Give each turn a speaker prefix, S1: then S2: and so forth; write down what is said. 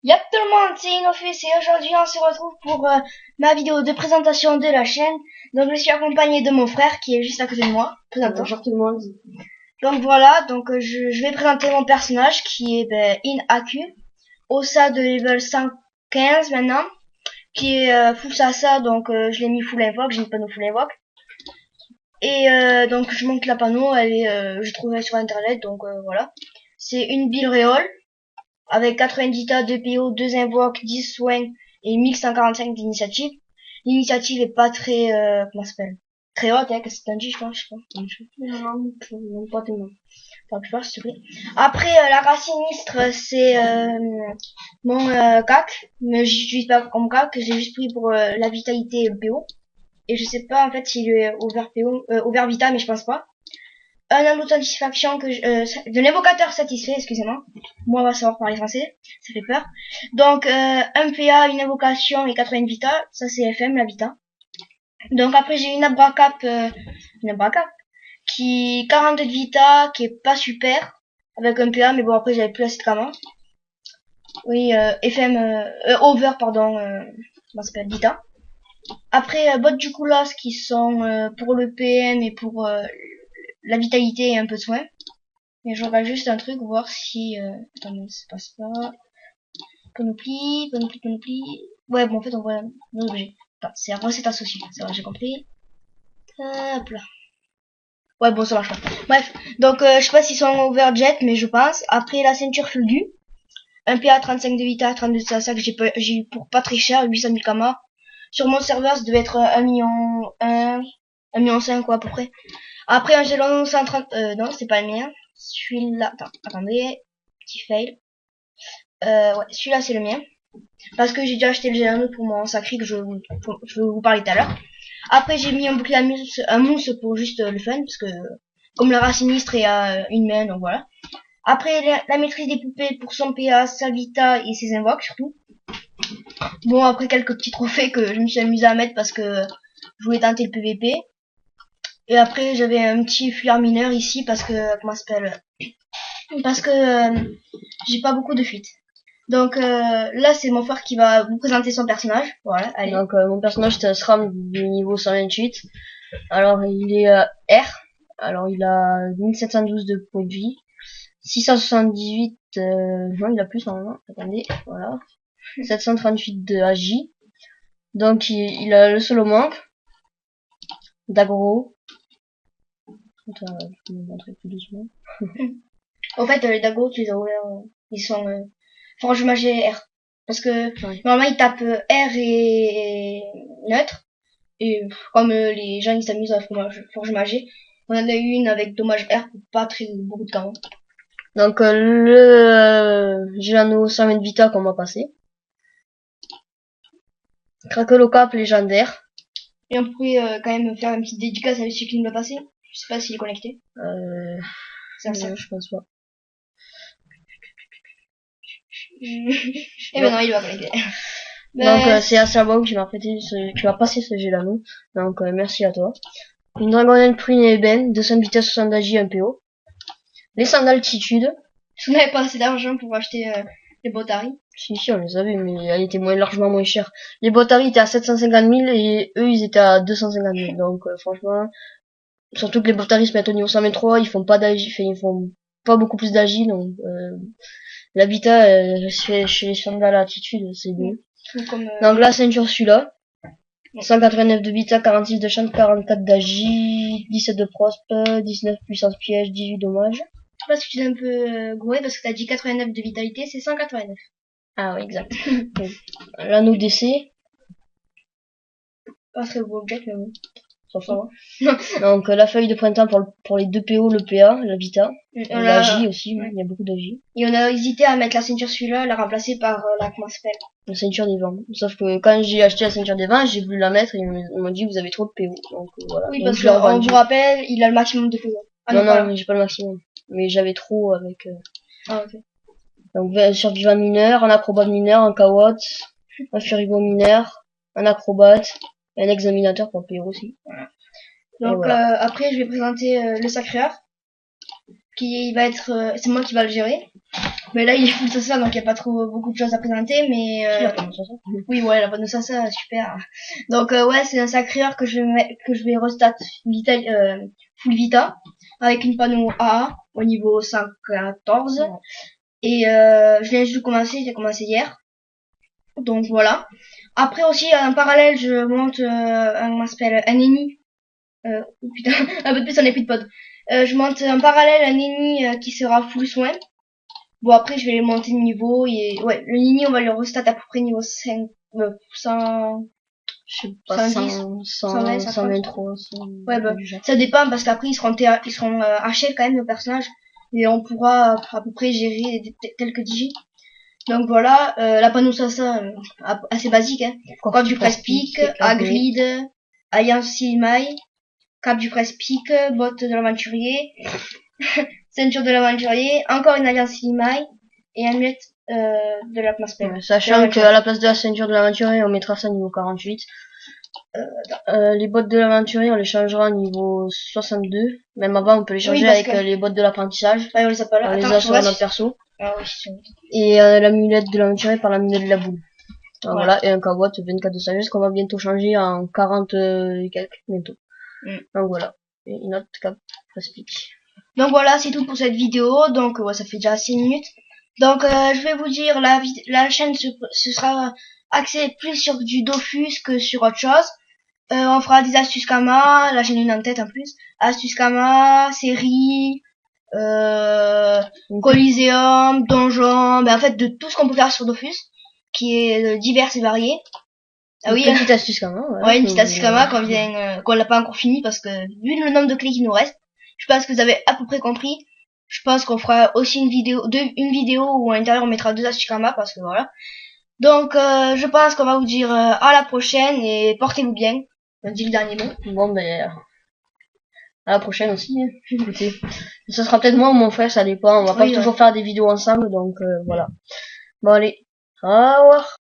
S1: Y'a tout le monde, c'est Inoffice et aujourd'hui on se retrouve pour ma vidéo de présentation de la chaîne. Donc je suis accompagné de mon frère qui est juste à côté de moi. Présente-toi.
S2: Bonjour tout le monde.
S1: Donc voilà, donc je vais présenter mon personnage qui est Inaku, Osa de level 115 maintenant, qui est full Sasa, donc je l'ai mis full invoque, j'ai mis panneau full invoque. Et donc je monte la panneau, elle est, j'ai trouvé sur internet, donc voilà. C'est une build réole avec 90 tas de PO, 2 invoques, 10 soins et 1145 d'initiative. L'initiative est pas très, comment ça s'appelle, très haute, hein, que c'est un G, je pense,
S2: Non, pas tellement.
S1: Enfin, plus fort, s'il te plaît. Après, la race sinistre, c'est mon cac, mais j'utilise pas comme cac, j'ai juste pris pour la vitalité et le PO. Et je sais pas en fait s'il est over PO, over vita, mais je pense pas. Un anneau de satisfaction de l'évocateur satisfait, excusez-moi. Moi, on va savoir parler français, ça fait peur. Donc, un PA, une invocation et 80 vita, ça c'est FM, la vita. Donc après, j'ai une abracap, qui 42 de vita, qui est pas super, avec un PA, mais bon, après, j'avais plus assez de camin. Oui, FM, over, pardon, comment ça s'appelle, vita. Après, bot du coulas, qui sont pour le PM et pour la vitalité et un peu de soin. Mais je regarde juste un truc, voir si... attendez, ça passe pas. Panoplie. Ouais, bon, en fait, on voit un objet. Enfin, c'est la recette associée. C'est vrai, j'ai compris. Hop là. Ouais, bon, ça marche pas. Bref, donc, je sais pas s'ils sont overjet, mais je pense. Après, la ceinture fulgu. Un PA 35 de vita, 32 de sasa que j'ai eu pour pas très cher, 800 000 kama. Sur mon serveur, ça devait être 1 million 5 quoi, à peu près. Après, un Gelano 130, non, c'est pas le mien. Celui-là, attendez, petit fail. Ouais, celui-là, c'est le mien. Parce que j'ai déjà acheté le Gelano pour mon sacré que je vais vous parler tout à l'heure. Après, j'ai mis un bouclier à mousse pour juste le fun, parce que, comme la race sinistre est à une main, donc voilà. Après, la maîtrise des poupées pour son PA, sa vita et ses invoques, surtout. Bon, après, quelques petits trophées que je me suis amusé à mettre parce que je voulais tenter le PVP. Et après, j'avais un petit fuyard mineur ici parce que, comment ça s'appelle, parce que j'ai pas beaucoup de fuites. Donc là, c'est mon frère qui va vous présenter son personnage. Voilà, allez.
S2: Donc mon personnage c'est un SRAM du niveau 128. Alors il est R. Alors il a 1712 de points de vie. 678, non il a plus normalement. Attendez, voilà. 738 de AJ. Donc il a le solo manque. D'agro. Attends, je vais vous montrer plus doucement.
S1: En fait, les dagos, tu les as ouverts, ils sont forge magie R. Parce que normalement, ils tapent R et neutre. Et comme les gens ils s'amusent à forge magie, on en a eu une avec dommage R pour pas très beaucoup de canon.
S2: Donc le Gelano 100 de vita qu'on va passer. Craquelot cap légendaire.
S1: Et on pourrait quand même faire une petite dédicace avec celui qui nous l'a passé. Je sais pas s'il est connecté.
S2: Ça, je pense pas.
S1: Et maintenant il va connecter.
S2: Donc c'est Acerbo qui m'a prêté qui m'a passé ce Gelano. Donc merci à toi. Une dragonelle prune et ébène, 200 vitesse 60 d'AJ, un PO. Les sandales altitude.
S1: Je n'avais pas assez d'argent pour acheter les botaries.
S2: Si, on les avait, mais elles étaient largement moins chères. Les botaries étaient à 750 000 et eux, ils étaient à 250 000. Donc, franchement, surtout que les botaries se mettent au niveau 123, ils font pas d'agi, ils font pas beaucoup plus d'agi, donc, l'habitat, chez les sandales altitude, c'est mieux. Donc, la ceinture, celui-là. 189 de vita, 46 de chance, 44 d'agi, 17 de prospe, 19 puissance piège, 18 dommages.
S1: Parce que tu es un peu groué parce que t'as dit 89 de vitalité, c'est 189.
S2: Ah oui, exact. L'anneau d'essai.
S1: Pas très beau objet, mais bon.
S2: Ça va. Donc la feuille de printemps pour les deux PO, le PA, la Vita. La J aussi, il y a beaucoup de J.
S1: Et on a hésité à mettre la ceinture celui-là, la remplacer par la comment ça s'appelle,
S2: la ceinture des vents. Sauf que quand j'ai acheté la ceinture des vents, j'ai voulu la mettre et ils m'ont dit vous avez trop de PO. Donc voilà.
S1: Oui, parce qu'on vous rappelle, il a le maximum de PO.
S2: Ah, non, j'ai pas le maximum. Mais j'avais trop avec...
S1: Ah, ok.
S2: Donc survivant mineur, un acrobate mineur, un kawat, un furibond mineur, un acrobate, un examinateur pour le PO aussi.
S1: Voilà. Donc voilà. Après je vais présenter le sacréeur, qui va être, c'est moi qui va le gérer. Mais là, il est full Sasa, donc il n'y a pas trop beaucoup de choses à présenter, mais oui, ouais, la bonne Sasa, super. Donc ouais, c'est un sacreur que je vais restat Vita, full Vita, avec une panneau AA au niveau 114. Ouais. Et je viens juste de commencer, j'ai commencé hier. Donc voilà. Après aussi, en parallèle, je monte un ennemi. Oh putain, un peu plus on est plus de pod. Je monte en parallèle un ennemi qui sera full soin. Bon après je vais les monter de niveau et ouais, le Nini on va le restat à peu près niveau 5 100
S2: je sais pas
S1: 110
S2: 120 123
S1: ouais bah, ça dépend parce qu'après ils seront hachés quand même le personnage et on pourra à peu près gérer quelques digits. Donc voilà, la Panosasa assez basique hein. Cap du Press-Pick, Hagrid, Alliance Silmail, Cap du Press-Pick, botte de l'aventurier, ceinture de l'aventurier, encore une Alliance Silmail et amulette de la place
S2: ouais, sachant qu'à la place de la ceinture de l'aventurier on mettra ça niveau 48. Les bottes de l'aventurier on les changera niveau 62. Même avant on peut les changer oui, avec les bottes de l'apprentissage.
S1: Ouais, on les a pas là.
S2: On les a sur notre perso. Ah, oui, et l'amulette de l'aventurier par l'amulette de la boule. Ouais. Voilà, et un cabot 24 de sagesse qu'on va bientôt changer en 40 et quelques bientôt. Donc voilà, et une autre cap Press-Pick.
S1: Donc voilà, c'est tout pour cette vidéo. Donc ouais, ça fait déjà 6 minutes. Donc je vais vous dire, la chaîne ce sera axée plus sur du Dofus que sur autre chose. On fera des astuces Kama, la chaîne une en tête en plus. Astuces Kama, série, Coliseum, donjon, ben en fait de tout ce qu'on peut faire sur Dofus, qui est divers et varié.
S2: Ah oui, une petite astuce Kama.
S1: Ouais, une petite astuce Kama qu'on l'a pas encore fini parce que vu le nombre de clés qui nous reste, je pense que vous avez à peu près compris. Je pense qu'on fera aussi une vidéo où à l'intérieur on mettra 2 astuces Kama parce que voilà. Donc je pense qu'on va vous dire à la prochaine et portez-vous bien. On dit le dernier mot.
S2: Bon ben à la prochaine aussi. Écoutez, ce sera peut-être moi ou mon frère, ça dépend. On va pas toujours faire des vidéos ensemble, donc voilà. Bon allez, au revoir.